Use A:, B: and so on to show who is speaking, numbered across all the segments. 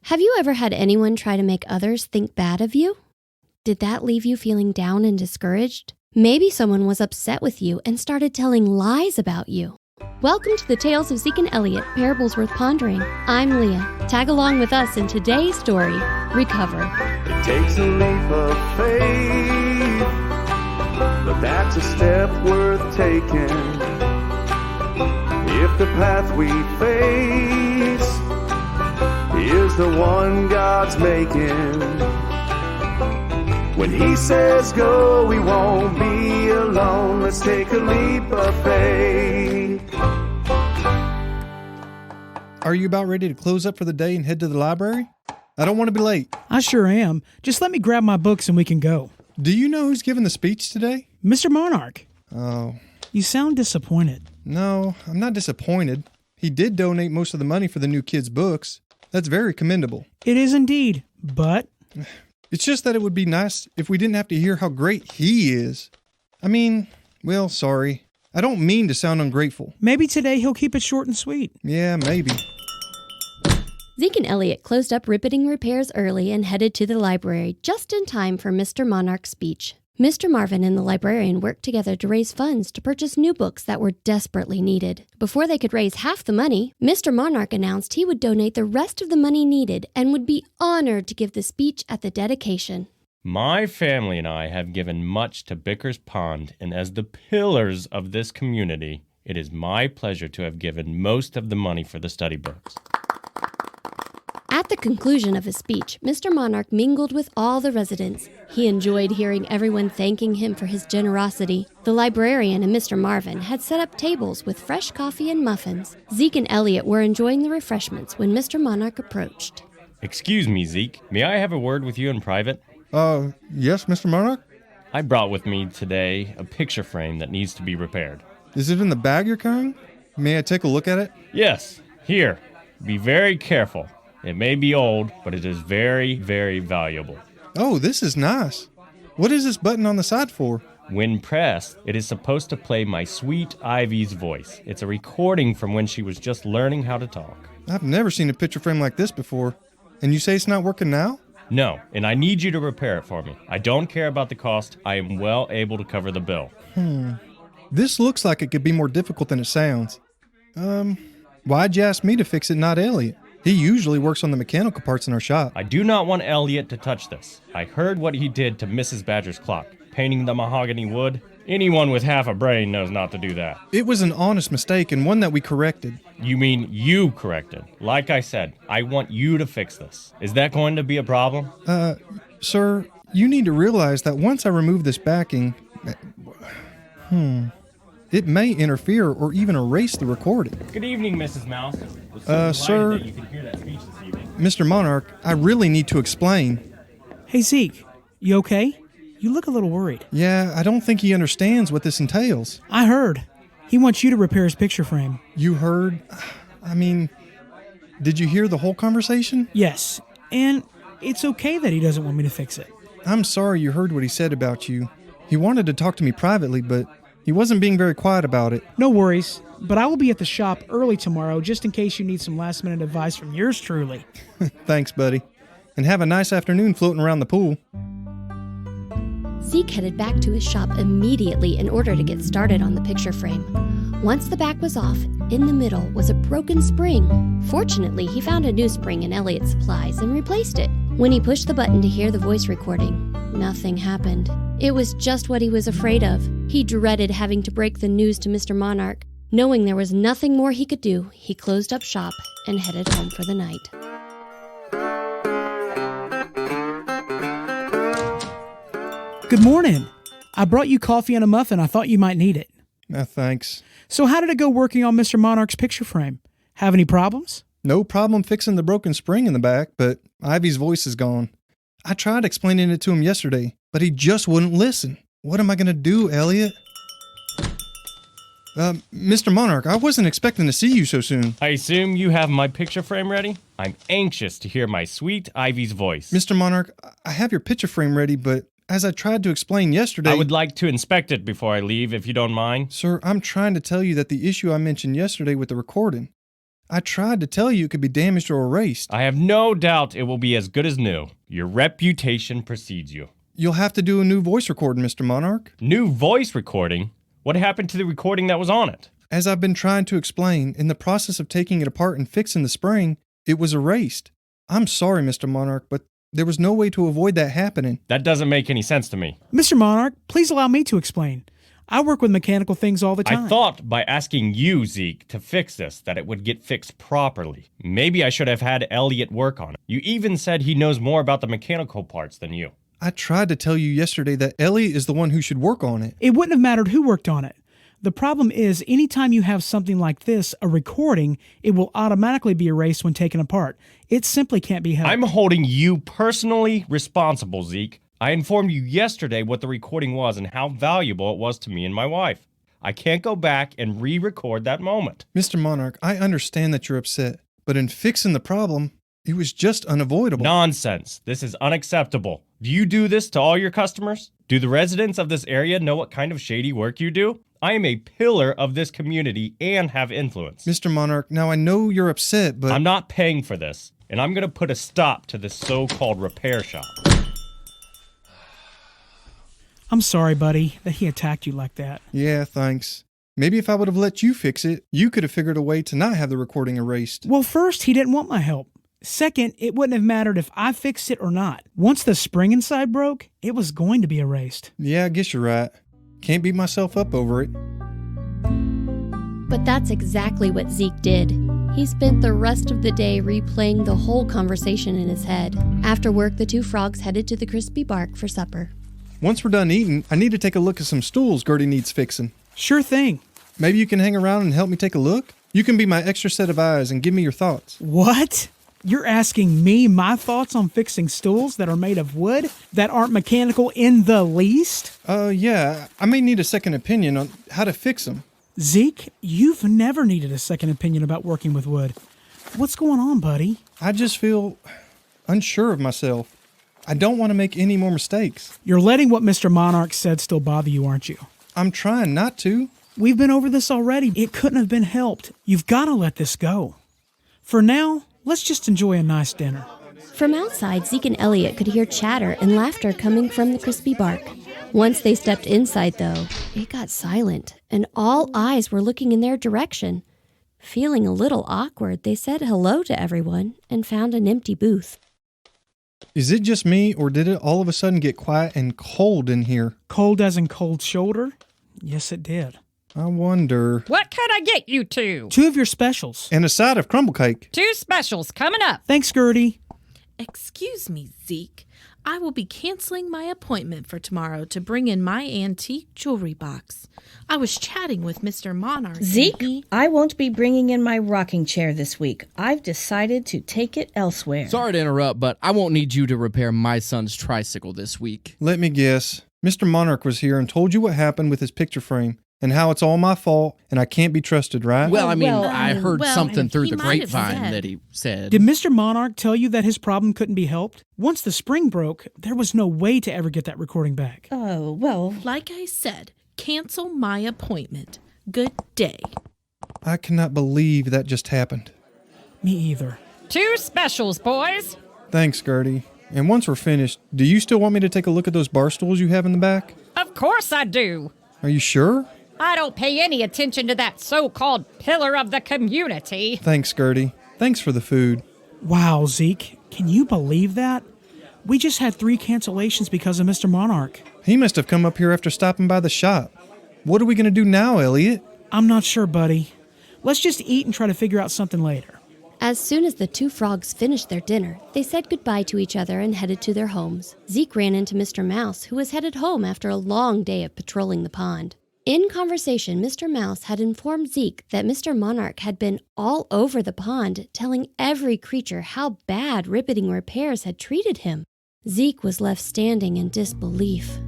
A: Have you ever had anyone try to make others think bad of you? Did that leave you feeling down and discouraged? Maybe someone was upset with you and started telling lies about you. Welcome to the Tales of Zeke and Elliot, Parables Worth Pondering. I'm Leah. Tag along with us in today's story, Recover.
B: It takes a leap of faith, but that's a step worth taking. If the path we face is the one God's making, when He says go, we won't be alone. Let's take a leap of faith.
C: Are you about ready to close up for the day and head to the library? I don't want to be late.
D: I sure am. Just let me grab my books and we can go.
C: Do you know who's giving the speech today?
D: Mr. Monarch.
C: Oh.
D: You sound disappointed.
C: No, I'm not disappointed. He did donate most of the money for the new kids' books. That's very commendable.
D: It is indeed, but...
C: It's just that it would be nice if we didn't have to hear how great he is. I mean, well, sorry. I don't mean to sound ungrateful.
D: Maybe today he'll keep it short and sweet.
C: Yeah, maybe.
A: Zeke and Elliot closed up riveting repairs early and headed to the library just in time for Mr. Monarch's speech. Mr. Marvin and the librarian worked together to raise funds to purchase new books that were desperately needed. Before they could raise half the money, Mr. Monarch announced he would donate the rest of the money needed and would be honored to give the speech at the dedication.
E: My family and I have given much to Bicker's Pond, and as the pillars of this community, it is my pleasure to have given most of the money for the study books.
A: At the conclusion of his speech, Mr. Monarch mingled with all the residents. He enjoyed hearing everyone thanking him for his generosity. The librarian and Mr. Marvin had set up tables with fresh coffee and muffins. Zeke and Elliot were enjoying the refreshments when Mr. Monarch approached.
E: Excuse me, Zeke. May I have a word with you in private?
C: Yes, Mr. Monarch?
E: I brought with me today a picture frame that needs to be repaired.
C: Is it in the bag you're carrying? May I take a look at it?
E: Yes, here. Be very careful. It may be old, but it is very, very valuable.
C: Oh, this is nice. What is this button on the side for?
E: When pressed, it is supposed to play my sweet Ivy's voice. It's a recording from when she was just learning how to talk.
C: I've never seen a picture frame like this before. And you say it's not working now?
E: No, and I need you to repair it for me. I don't care about the cost. I am well able to cover the bill.
C: This looks like it could be more difficult than it sounds. Why'd you ask me to fix it, not Elliot? He usually works on the mechanical parts in our shop.
E: I do not want Elliot to touch this. I heard what he did to Mrs. Badger's clock, painting the mahogany wood. Anyone with half a brain knows not to do that.
C: It was an honest mistake and one that we corrected.
E: You mean you corrected? Like I said, I want you to fix this. Is that going to be a problem?
C: Sir, you need to realize that once I remove this backing, it may interfere or even erase the recording.
E: Good evening, Mrs. Mouse.
C: Sir,
E: that you could hear that speech this evening.
C: Mr. Monarch, I really need to explain.
D: Hey, Zeke, you okay? You look a little worried.
C: Yeah, I don't think he understands what this entails.
D: I heard. He wants you to repair his picture frame.
C: You heard? I mean, did you hear the whole conversation?
D: Yes, and it's okay that he doesn't want me to fix it.
C: I'm sorry you heard what he said about you. He wanted to talk to me privately, but he wasn't being very quiet about it.
D: No worries, but I will be at the shop early tomorrow just in case you need some last-minute advice from yours truly.
C: Thanks, buddy. And have a nice afternoon floating around the pool.
A: Zeke headed back to his shop immediately in order to get started on the picture frame. Once the back was off, in the middle was a broken spring. Fortunately, he found a new spring in Elliot's supplies and replaced it. When he pushed the button to hear the voice recording, nothing happened. It was just what he was afraid of. He dreaded having to break the news to Mr. Monarch. Knowing there was nothing more he could do, he closed up shop and headed home for the night.
D: Good morning. I brought you coffee and a muffin. I thought you might need it.
C: Thanks.
D: So how did it go working on Mr. Monarch's picture frame? Have any problems?
C: No problem fixing the broken spring in the back, but Ivy's voice is gone. I tried explaining it to him yesterday, but he just wouldn't listen. What am I going to do, Elliot? Mr. Monarch, I wasn't expecting to see you so soon.
E: I assume you have my picture frame ready? I'm anxious to hear my sweet Ivy's voice.
C: Mr. Monarch, I have your picture frame ready, but as I tried to explain yesterday...
E: I would like to inspect it before I leave, if you don't mind.
C: Sir, I'm trying to tell you that the issue I mentioned yesterday with the recording, I tried to tell you it could be damaged or erased.
E: I have no doubt it will be as good as new. Your reputation precedes you.
C: You'll have to do a new voice recording, Mr. Monarch.
E: New voice recording? What happened to the recording that was on it?
C: As I've been trying to explain, in the process of taking it apart and fixing the spring, it was erased. I'm sorry, Mr. Monarch, but there was no way to avoid that happening.
E: That doesn't make any sense to me.
D: Mr. Monarch, please allow me to explain. I work with mechanical things all the time.
E: I thought by asking you, Zeke, to fix this, that it would get fixed properly. Maybe I should have had Elliot work on it. You even said he knows more about the mechanical parts than you.
C: I tried to tell you yesterday that Elliot is the one who should work on it.
D: It wouldn't have mattered who worked on it. The problem is, anytime you have something like this, a recording, it will automatically be erased when taken apart. It simply can't be helped.
E: I'm holding you personally responsible, Zeke. I informed you yesterday what the recording was and how valuable it was to me and my wife. I can't go back and re-record that moment.
C: Mr. Monarch, I understand that you're upset, but in fixing the problem, it was just unavoidable.
E: Nonsense. This is unacceptable. Do you do this to all your customers? Do the residents of this area know what kind of shady work you do? I am a pillar of this community and have influence.
C: Mr. Monarch, now I know you're upset, but...
E: I'm not paying for this, and I'm going to put a stop to this so-called repair shop.
D: I'm sorry, buddy, that he attacked you like that.
C: Yeah, thanks. Maybe if I would have let you fix it, you could have figured a way to not have the recording erased.
D: Well, first, he didn't want my help. Second, it wouldn't have mattered if I fixed it or not. Once the spring inside broke, it was going to be erased.
C: Yeah, I guess you're right. Can't beat myself up over it.
A: But that's exactly what Zeke did. He spent the rest of the day replaying the whole conversation in his head. After work, the two frogs headed to the crispy bark for supper.
C: Once we're done eating, I need to take a look at some stools Gertie needs fixing.
D: Sure thing.
C: Maybe you can hang around and help me take a look? You can be my extra set of eyes and give me your thoughts.
D: What? You're asking me my thoughts on fixing stools that are made of wood that aren't mechanical in the least?
C: Yeah, I may need a second opinion on how to fix them.
D: Zeke, you've never needed a second opinion about working with wood. What's going on, buddy?
C: I just feel unsure of myself. I don't want to make any more mistakes.
D: You're letting what Mr. Monarch said still bother you, aren't you?
C: I'm trying not to.
D: We've been over this already. It couldn't have been helped. You've got to let this go. For now, let's just enjoy a nice dinner.
A: From outside, Zeke and Elliot could hear chatter and laughter coming from the crispy bark. Once they stepped inside, though, it got silent, and all eyes were looking in their direction. Feeling a little awkward, they said hello to everyone and found an empty booth.
C: Is it just me, or did it all of a sudden get quiet and cold in here?
D: Cold as in cold shoulder? Yes, it did.
C: I wonder...
F: What can I get you two?
D: 2 of your specials.
C: And a side of crumble cake.
F: 2 specials coming up.
D: Thanks, Gertie.
G: Excuse me, Zeke. I will be canceling my appointment for tomorrow to bring in my antique jewelry box. I was chatting with Mr. Monarch.
H: Zeke, I won't be bringing in my rocking chair this week. I've decided to take it elsewhere.
I: Sorry to interrupt, but I won't need you to repair my son's tricycle this week.
C: Let me guess. Mr. Monarch was here and told you what happened with his picture frame and how it's all my fault and I can't be trusted, right?
I: Well, I mean, I heard something through
G: he
I: the
G: might have
I: grapevine
G: said.
I: that he said.
D: Did Mr. Monarch tell you that his problem couldn't be helped? Once the spring broke, there was no way to ever get that recording back.
H: Oh, well,
G: Like I said, cancel my appointment. Good day.
C: I cannot believe that just happened.
D: Me either.
F: 2 specials, boys.
C: Thanks, Gertie. And once we're finished, do you still want me to take a look at those bar stools you have in the back?
F: Of course I do.
C: Are you sure?
F: I don't pay any attention to that so-called pillar of the community.
C: Thanks, Gertie. Thanks for the food.
D: Wow, Zeke, can you believe that? We just had 3 cancellations because of Mr. Monarch.
C: He must have come up here after stopping by the shop. What are we going to do now, Elliot?
D: I'm not sure, buddy. Let's just eat and try to figure out something later.
A: As soon as the two frogs finished their dinner, they said goodbye to each other and headed to their homes. Zeke ran into Mr. Mouse, who was headed home after a long day of patrolling the pond. In conversation, Mr. Mouse had informed Zeke that Mr. Monarch had been all over the pond, telling every creature how bad riveting repairs had treated him. Zeke was left standing in disbelief.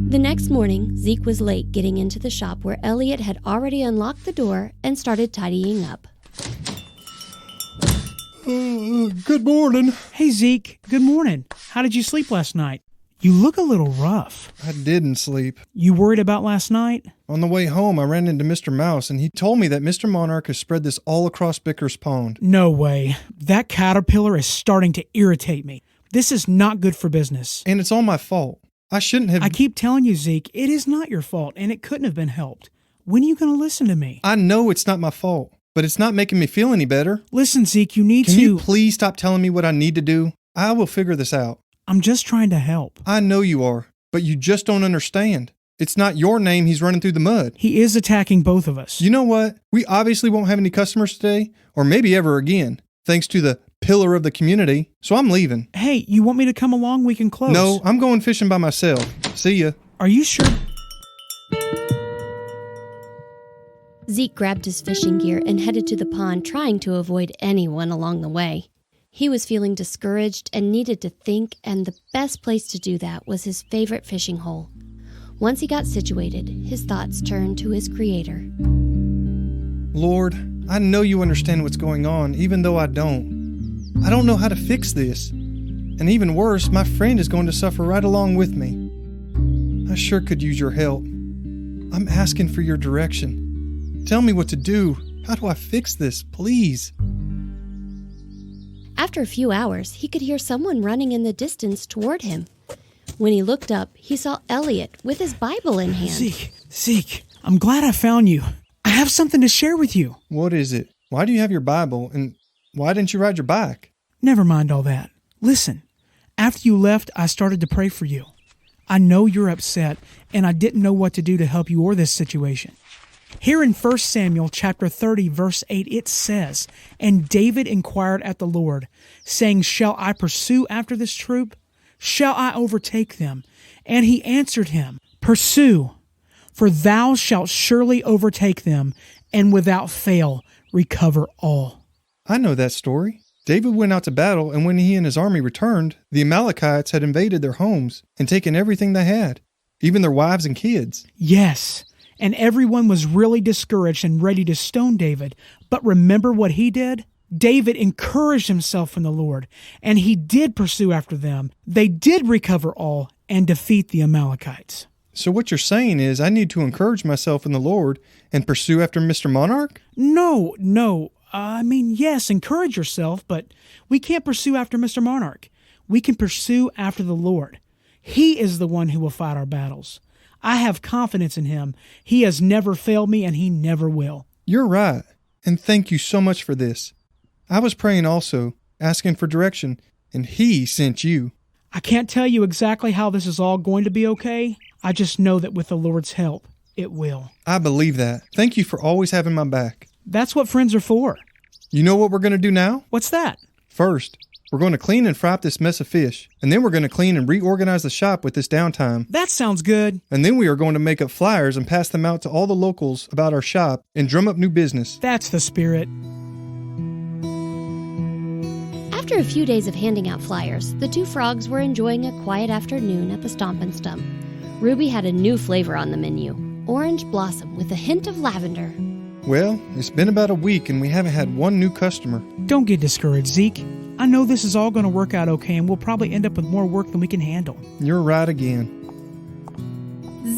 A: The next morning, Zeke was late getting into the shop where Elliot had already unlocked the door and started tidying up.
C: Good morning.
D: Hey, Zeke, good morning. How did you sleep last night? You look a little rough.
C: I didn't sleep.
D: You worried about last night?
C: On the way home, I ran into Mr. Mouse, and he told me that Mr. Monarch has spread this all across Bicker's Pond.
D: No way. That caterpillar is starting to irritate me. This is not good for business.
C: And it's all my fault. I shouldn't have...
D: I keep telling you, Zeke, it is not your fault, and it couldn't have been helped. When are you going to listen to me?
C: I know it's not my fault, but it's not making me feel any better.
D: Listen, Zeke, you need to...
C: Can you please stop telling me what I need to do? I will figure this out.
D: I'm just trying to help.
C: I know you are, but you just don't understand. It's not your name he's running through the mud.
D: He is attacking both of us.
C: You know what? We obviously won't have any customers today, or maybe ever again, thanks to the pillar of the community, so I'm leaving.
D: Hey, you want me to come along? We can close.
C: No, I'm going fishing by myself. See ya.
D: Are you sure?
A: Zeke grabbed his fishing gear and headed to the pond, trying to avoid anyone along the way. He was feeling discouraged and needed to think, and the best place to do that was his favorite fishing hole. Once he got situated, his thoughts turned to his Creator.
C: Lord, I know you understand what's going on, even though I don't. I don't know how to fix this. And even worse, my friend is going to suffer right along with me. I sure could use your help. I'm asking for your direction. Tell me what to do. How do I fix this, please?
A: After a few hours, he could hear someone running in the distance toward him. When he looked up, he saw Elliot with his Bible in hand.
D: Zeke, I'm glad I found you. I have something to share with you.
C: What is it? Why do you have your Bible, and why didn't you ride your bike?
D: Never mind all that. Listen, after you left, I started to pray for you. I know you're upset, and I didn't know what to do to help you or this situation. Here in 1 Samuel chapter 30, verse 8, it says, "And David inquired at the Lord, saying, Shall I pursue after this troop? Shall I overtake them? And he answered him, Pursue, for thou shalt surely overtake them, and without fail recover all."
C: I know that story. David went out to battle, and when he and his army returned, the Amalekites had invaded their homes and taken everything they had, even their wives and kids.
D: Yes, and everyone was really discouraged and ready to stone David. But remember what he did? David encouraged himself in the Lord, and he did pursue after them. They did recover all and defeat the Amalekites.
C: So what you're saying is I need to encourage myself in the Lord and pursue after Mr. Monarch?
D: No. Yes, encourage yourself, but we can't pursue after Mr. Monarch. We can pursue after the Lord. He is the one who will fight our battles. I have confidence in him. He has never failed me, and he never will.
C: You're right, and thank you so much for this. I was praying also, asking for direction, and he sent you.
D: I can't tell you exactly how this is all going to be okay. I just know that with the Lord's help, it will.
C: I believe that. Thank you for always having my back.
D: That's what friends are for.
C: You know what we're going to do now?
D: What's that?
C: First, we're going to clean and fry up this mess of fish, and then we're going to clean and reorganize the shop with this downtime.
D: That sounds good.
C: And then we are going to make up flyers and pass them out to all the locals about our shop and drum up new business.
D: That's the spirit.
A: After a few days of handing out flyers, the two frogs were enjoying a quiet afternoon at the Stomp and Stump. Ruby had a new flavor on the menu, orange blossom with a hint of lavender.
C: Well, it's been about a week and we haven't had one new customer.
D: Don't get discouraged, Zeke. I know this is all going to work out okay, and we'll probably end up with more work than we can handle.
C: You're right again.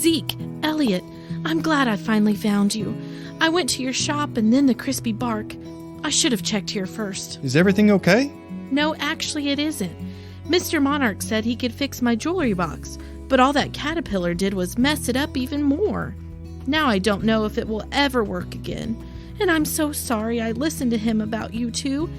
G: Zeke, Elliot, I'm glad I finally found you. I went to your shop and then the crispy bark. I should have checked here first.
C: Is everything okay?
G: No, actually it isn't. Mr. Monarch said he could fix my jewelry box, but all that caterpillar did was mess it up even more. Now I don't know if it will ever work again, and I'm so sorry I listened to him about you two.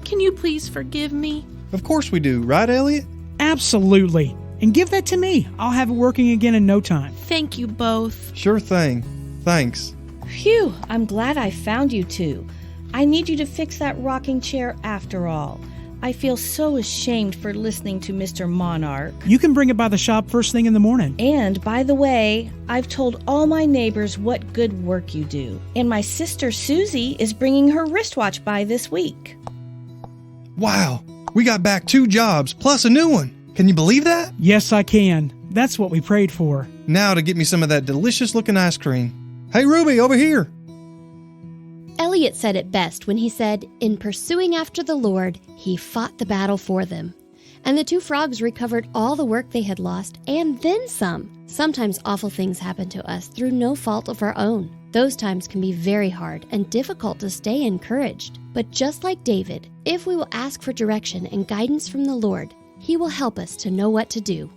G: Can you please forgive me?
C: Of course we do, right, Elliot?
D: Absolutely. And give that to me. I'll have it working again in no time.
G: Thank you both.
C: Sure thing. Thanks.
H: Phew, I'm glad I found you two. I need you to fix that rocking chair after all. I feel so ashamed for listening to Mr. Monarch.
D: You can bring it by the shop first thing in the morning.
H: And, by the way, I've told all my neighbors what good work you do. And my sister Susie is bringing her wristwatch by this week.
C: Wow, we got back 2 jobs plus a new one. Can you believe that?
D: Yes, I can. That's what we prayed for.
C: Now to get me some of that delicious looking ice cream. Hey, Ruby, over here.
A: Elliot said it best when he said, in pursuing after the Lord, he fought the battle for them. and the two frogs recovered all the work they had lost and then some. Sometimes awful things happen to us through no fault of our own. Those times can be very hard and difficult to stay encouraged. But just like David, if we will ask for direction and guidance from the Lord, He will help us to know what to do.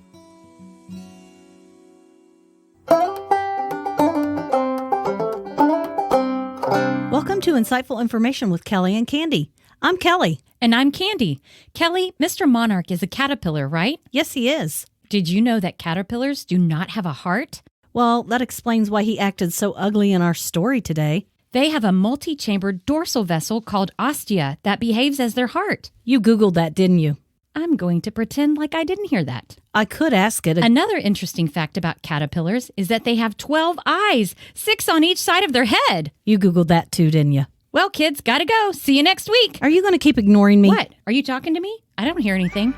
J: Welcome to Insightful Information with Kelly and Kandy. I'm Kelly.
F: And I'm Kandy. Kelly, Mr. Monarch is a caterpillar, right?
J: Yes, he is.
F: Did you know that caterpillars do not have a heart?
J: Well, that explains why he acted so ugly in our story today.
F: They have a multi-chambered dorsal vessel called ostia that behaves as their heart.
J: You Googled that, didn't you?
F: I'm going to pretend like I didn't hear that.
J: I could ask it.
F: Another interesting fact about caterpillars is that they have 12 eyes, 6 on each side of their head.
J: You Googled that too, didn't you?
F: Well, kids, gotta go. See you next week.
J: Are you going to keep ignoring me?
F: What? Are you talking to me? I don't hear anything.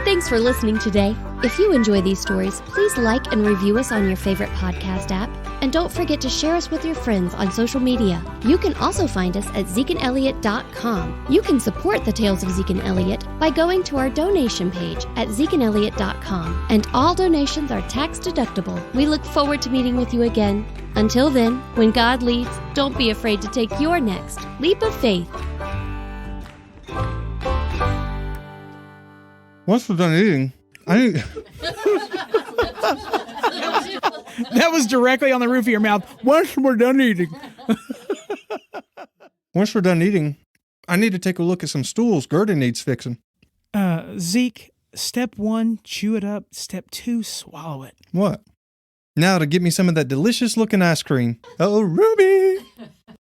A: Thanks for listening today. If you enjoy these stories, please like and review us on your favorite podcast app. And don't forget to share us with your friends on social media. You can also find us at zekeandelliot.com. You can support the Tales of Zeke and Elliot by going to our donation page at zekeandelliot.com. And all donations are tax deductible. We look forward to meeting with you again. Until then, when God leads, don't be afraid to take your next leap of faith.
C: Once we're done eating,
D: That was directly on the roof of your mouth. Once we're done eating.
C: Once we're done eating, I need to take a look at some stools Gertie needs fixing.
D: Zeke, step 1, chew it up. Step 2, swallow it.
C: What? Now to get me some of that delicious looking ice cream. Oh, Ruby!